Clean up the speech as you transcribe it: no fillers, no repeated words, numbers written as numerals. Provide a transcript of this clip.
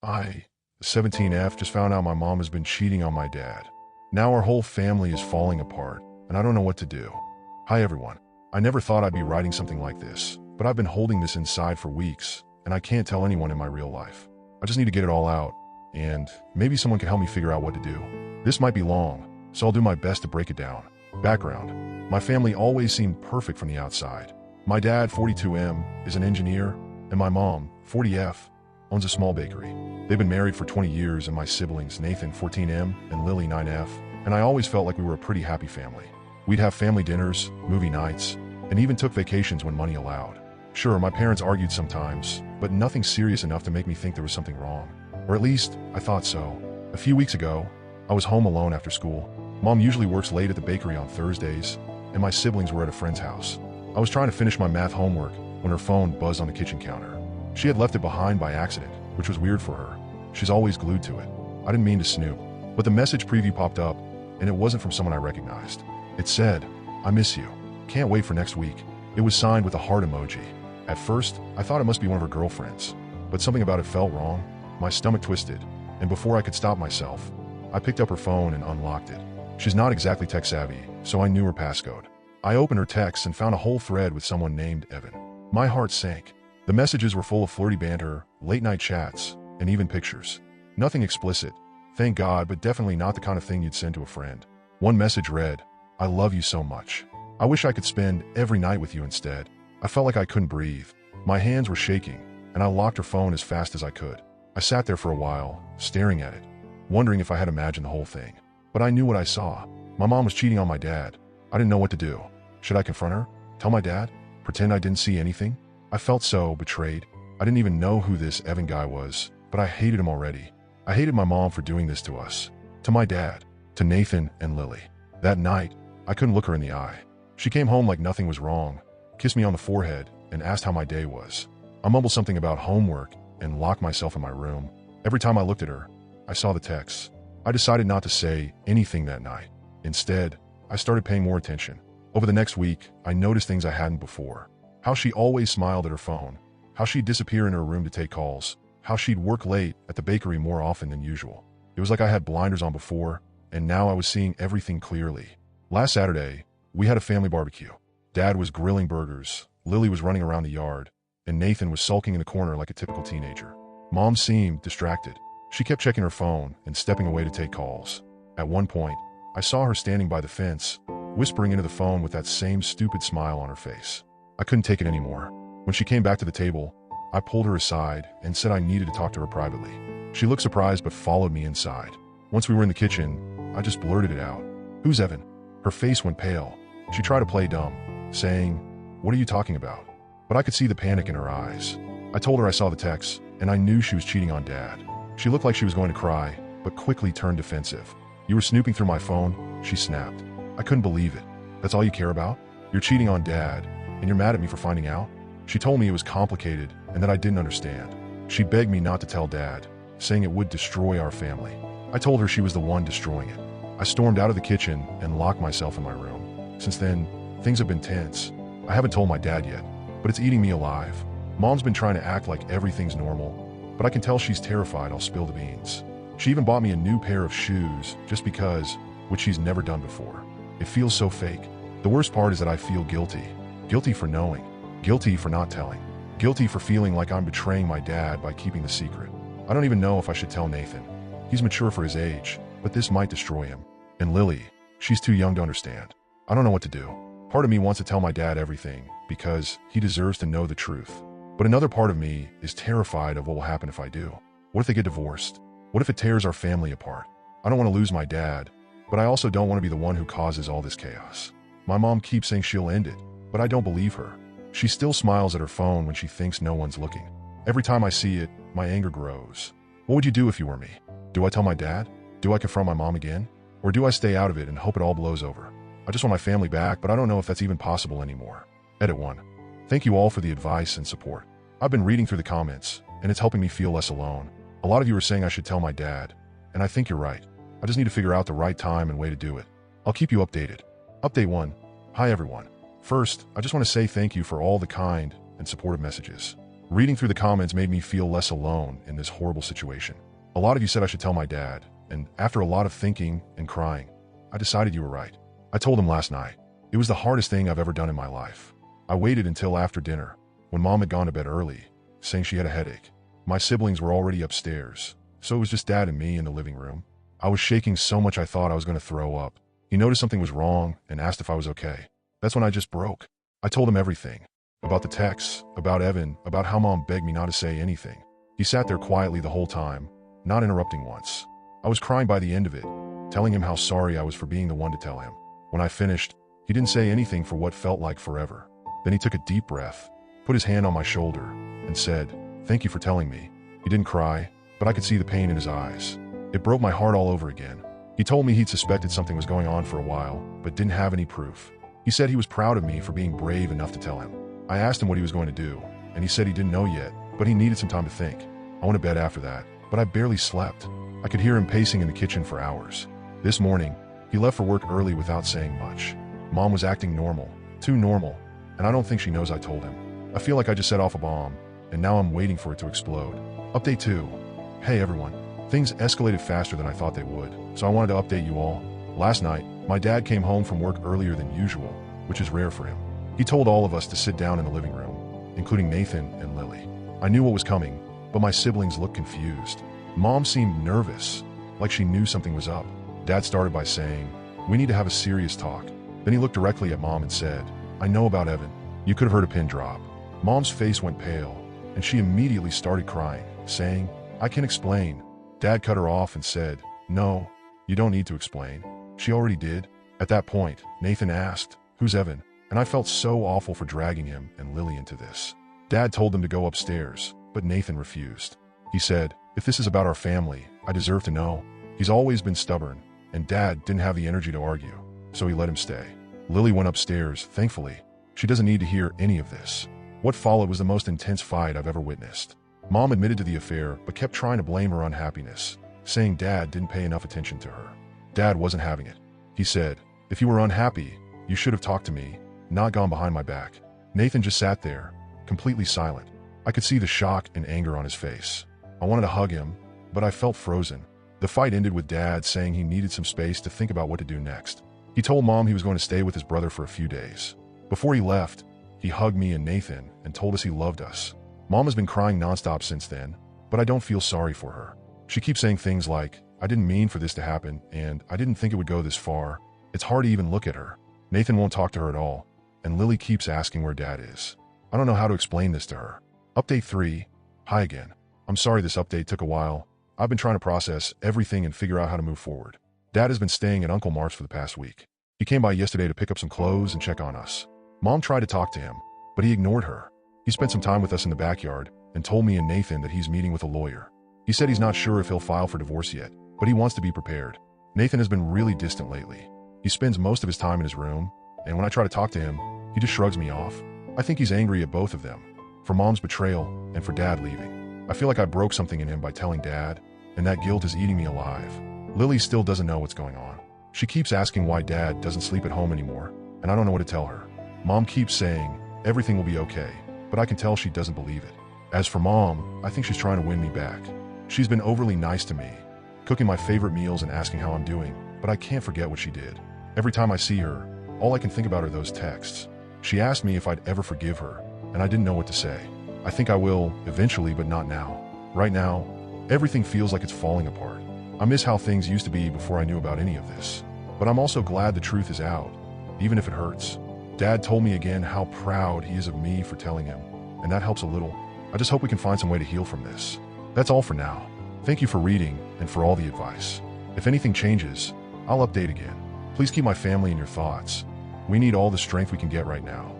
I, 17F, just found out my mom has been cheating on my dad. Now our whole family is falling apart, and I don't know what to do. Hi everyone. I never thought I'd be writing something like this, but I've been holding this inside for weeks, and I can't tell anyone in my real life. I just need to get it all out, and maybe someone can help me figure out what to do. This might be long, so I'll do my best to break it down. Background. My family always seemed perfect from the outside. My dad, 42M, is an engineer, and my mom, 40F, owns a small bakery. They've been married for 20 years, and my siblings, Nathan, 14M, and Lily, 9F, and I always felt like we were a pretty happy family. We'd have family dinners, movie nights, and even took vacations when money allowed. Sure, my parents argued sometimes, but nothing serious enough to make me think there was something wrong. Or at least, I thought so. A few weeks ago, I was home alone after school. Mom usually works late at the bakery on Thursdays, and my siblings were at a friend's house. I was trying to finish my math homework when her phone buzzed on the kitchen counter. She had left it behind by accident, which was weird for her. She's always glued to it. I didn't mean to snoop, but the message preview popped up, and it wasn't from someone I recognized. It said, "I miss you. Can't wait for next week." It was signed with a heart emoji. At first, I thought it must be one of her girlfriends, but something about it felt wrong. My stomach twisted, and before I could stop myself, I picked up her phone and unlocked it. She's not exactly tech savvy, so I knew her passcode. I opened her texts and found a whole thread with someone named Evan. My heart sank. The messages were full of flirty banter, late-night chats, and even pictures. Nothing explicit, thank God, but definitely not the kind of thing you'd send to a friend. One message read, "I love you so much. I wish I could spend every night with you instead." I felt like I couldn't breathe. My hands were shaking, and I locked her phone as fast as I could. I sat there for a while, staring at it, wondering if I had imagined the whole thing. But I knew what I saw. My mom was cheating on my dad. I didn't know what to do. Should I confront her? Tell my dad? Pretend I didn't see anything? I felt so betrayed. I didn't even know who this Evan guy was, but I hated him already. I hated my mom for doing this to us. To my dad. To Nathan and Lily. That night, I couldn't look her in the eye. She came home like nothing was wrong, kissed me on the forehead, and asked how my day was. I mumbled something about homework and locked myself in my room. Every time I looked at her, I saw the texts. I decided not to say anything that night. Instead, I started paying more attention. Over the next week, I noticed things I hadn't before. How she always smiled at her phone. How she'd disappear in her room to take calls. How she'd work late at the bakery more often than usual. It was like I had blinders on before, and now I was seeing everything clearly. Last Saturday, we had a family barbecue. Dad was grilling burgers, Lily was running around the yard, and Nathan was sulking in the corner like a typical teenager. Mom seemed distracted. She kept checking her phone and stepping away to take calls. At one point, I saw her standing by the fence, whispering into the phone with that same stupid smile on her face. I couldn't take it anymore. When she came back to the table, I pulled her aside and said I needed to talk to her privately. She looked surprised but followed me inside. Once we were in the kitchen, I just blurted it out. "Who's Evan?" Her face went pale. She tried to play dumb, saying, "What are you talking about?" But I could see the panic in her eyes. I told her I saw the text, and I knew she was cheating on Dad. She looked like she was going to cry, but quickly turned defensive. "You were snooping through my phone?" she snapped. I couldn't believe it. "That's all you care about? You're cheating on Dad, and you're mad at me for finding out?" She told me it was complicated and that I didn't understand. She begged me not to tell Dad, saying it would destroy our family. I told her she was the one destroying it. I stormed out of the kitchen and locked myself in my room. Since then, things have been tense. I haven't told my dad yet, but it's eating me alive. Mom's been trying to act like everything's normal, but I can tell she's terrified I'll spill the beans. She even bought me a new pair of shoes just because, which she's never done before. It feels so fake. The worst part is that I feel guilty. Guilty for knowing. Guilty for not telling. Guilty for feeling like I'm betraying my dad by keeping the secret. I don't even know if I should tell Nathan. He's mature for his age, but this might destroy him. And Lily, she's too young to understand. I don't know what to do. Part of me wants to tell my dad everything because he deserves to know the truth. But another part of me is terrified of what will happen if I do. What if they get divorced? What if it tears our family apart? I don't want to lose my dad, but I also don't want to be the one who causes all this chaos. My mom keeps saying she'll end it, but I don't believe her. She still smiles at her phone when she thinks no one's looking. Every time I see it, my anger grows. What would you do if you were me? Do I tell my dad? Do I confront my mom again? Or do I stay out of it and hope it all blows over? I just want my family back, but I don't know if that's even possible anymore. Edit 1. Thank you all for the advice and support. I've been reading through the comments, and it's helping me feel less alone. A lot of you are saying I should tell my dad, and I think you're right. I just need to figure out the right time and way to do it. I'll keep you updated. Update 1. Hi everyone. First, I just want to say thank you for all the kind and supportive messages. Reading through the comments made me feel less alone in this horrible situation. A lot of you said I should tell my dad, and after a lot of thinking and crying, I decided you were right. I told him last night. It was the hardest thing I've ever done in my life. I waited until after dinner, when Mom had gone to bed early, saying she had a headache. My siblings were already upstairs, so it was just Dad and me in the living room. I was shaking so much I thought I was going to throw up. He noticed something was wrong and asked if I was okay. That's when I just broke. I told him everything. About the texts, about Evan, about how Mom begged me not to say anything. He sat there quietly the whole time, not interrupting once. I was crying by the end of it, telling him how sorry I was for being the one to tell him. When I finished, he didn't say anything for what felt like forever. Then he took a deep breath, put his hand on my shoulder, and said, "Thank you for telling me." He didn't cry, but I could see the pain in his eyes. It broke my heart all over again. He told me he'd suspected something was going on for a while, but didn't have any proof. He said he was proud of me for being brave enough to tell him. I asked him what he was going to do, and he said he didn't know yet, but he needed some time to think. I went to bed after that, but I barely slept. I could hear him pacing in the kitchen for hours. This morning, he left for work early without saying much. Mom was acting normal, too normal, and I don't think she knows I told him. I feel like I just set off a bomb, and now I'm waiting for it to explode. Update 2. Hey everyone. Things escalated faster than I thought they would, so I wanted to update you all. Last night, my dad came home from work earlier than usual, which is rare for him. He told all of us to sit down in the living room, including Nathan and Lily. I knew what was coming, but my siblings looked confused. Mom seemed nervous, like she knew something was up. Dad started by saying, "We need to have a serious talk." Then he looked directly at Mom and said, "I know about Evan." You could have heard a pin drop. Mom's face went pale, and she immediately started crying, saying, "I can explain." Dad cut her off and said, "No, you don't need to explain. She already did." At that point, Nathan asked, "Who's Evan?" And I felt so awful for dragging him and Lily into this. Dad told them to go upstairs, but Nathan refused. He said, "If this is about our family, I deserve to know." He's always been stubborn, and Dad didn't have the energy to argue, so he let him stay. Lily went upstairs, thankfully. She doesn't need to hear any of this. What followed was the most intense fight I've ever witnessed. Mom admitted to the affair, but kept trying to blame her unhappiness, saying Dad didn't pay enough attention to her. Dad wasn't having it. He said, "If you were unhappy, you should have talked to me, not gone behind my back." Nathan just sat there, completely silent. I could see the shock and anger on his face. I wanted to hug him, but I felt frozen. The fight ended with Dad saying he needed some space to think about what to do next. He told Mom he was going to stay with his brother for a few days. Before he left, he hugged me and Nathan and told us he loved us. Mom has been crying nonstop since then, but I don't feel sorry for her. She keeps saying things like, "I didn't mean for this to happen, and I didn't think it would go this far." It's hard to even look at her. Nathan won't talk to her at all, and Lily keeps asking where Dad is. I don't know how to explain this to her. Update 3. Hi again. I'm sorry this update took a while. I've been trying to process everything and figure out how to move forward. Dad has been staying at Uncle Mark's for the past week. He came by yesterday to pick up some clothes and check on us. Mom tried to talk to him, but he ignored her. He spent some time with us in the backyard and told me and Nathan that he's meeting with a lawyer. He said he's not sure if he'll file for divorce yet, but he wants to be prepared. Nathan has been really distant lately. He spends most of his time in his room, and when I try to talk to him, he just shrugs me off. I think he's angry at both of them, for Mom's betrayal and for Dad leaving. I feel like I broke something in him by telling Dad, and that guilt is eating me alive. Lily still doesn't know what's going on. She keeps asking why Dad doesn't sleep at home anymore, and I don't know what to tell her. Mom keeps saying, "Everything will be okay," but I can tell she doesn't believe it. As for Mom, I think she's trying to win me back. She's been overly nice to me, cooking my favorite meals and asking how I'm doing, but I can't forget what she did. Every time I see her, all I can think about are those texts. She asked me if I'd ever forgive her, and I didn't know what to say. I think I will, eventually, but not now. Right now, everything feels like it's falling apart. I miss how things used to be before I knew about any of this. But I'm also glad the truth is out, even if it hurts. Dad told me again how proud he is of me for telling him, and that helps a little. I just hope we can find some way to heal from this. That's all for now. Thank you for reading and for all the advice. If anything changes, I'll update again. Please keep my family in your thoughts. We need all the strength we can get right now.